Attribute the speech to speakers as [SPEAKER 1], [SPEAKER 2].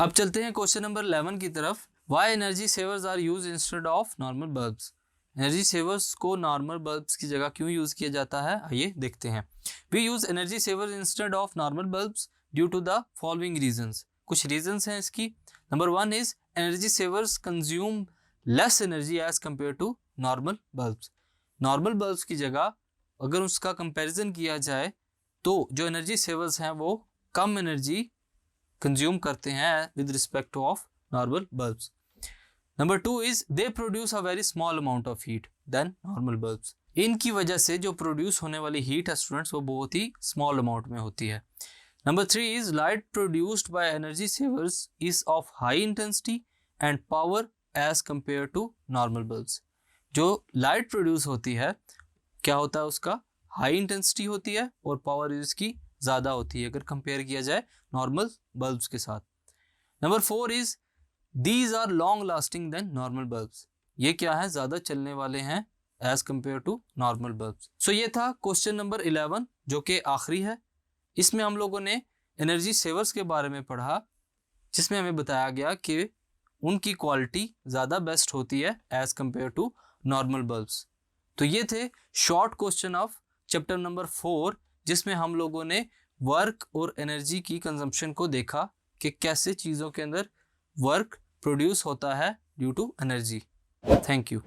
[SPEAKER 1] अब चलते हैं क्वेश्चन नंबर 11 की तरफ। Why energy savers are use instead of normal bulbs. Energy savers को नॉर्मल बल्ब्स की जगह क्यों यूज किया जाता है, आइए देखते हैं। We use energy savers instead of normal bulbs due to the following reasons. कुछ रीजंस हैं इसकी। Number 1 is energy savers consume less energy as compare to normal bulbs. Normal bulbs की जगह अगर उसका कंपैरिजन किया जाए तो जो एनर्जी सेवर्स हैं वो कम एनर्जी कंज्यूम करते हैं with respect of normal bulbs. Number 2 is they produce a very small amount of heat than normal bulbs. इनकी वजह से जो प्रोड्यूस होने वाली हीट है स्टूडेंट्स वो बहुत ही स्मॉल अमाउंट में होती है। Number 3 is light produced by energy savers is of high intensity and power as compare to normal bulbs. जो लाइट प्रोड्यूस होती है क्या होता है, उसका हाई इंटेंसिटी होती है और पावर इसकी ज़्यादा होती है अगर कंपेयर किया जाए नॉर्मल बल्ब्स के साथ। Number 4 is these are long lasting than normal bulbs. ये क्या है, ज़्यादा चलने वाले हैं as compare to normal bulbs. So ये था क्वेश्चन नंबर 11 जो कि आखिरी है। इसमें हम लोगों ने एनर्जी सेवर्स के बारे में पढ़ा जिसमें हमें बताया गया कि उनकी क्वालिटी ज़्यादा बेस्ट होती है as compare to normal bulbs. तो ये थे short question of chapter number 4 जिसमें हम लोगों ने वर्क और एनर्जी की कंजम्पशन को देखा कि कैसे चीज़ों के अंदर वर्क प्रोड्यूस होता है due to energy. Thank you.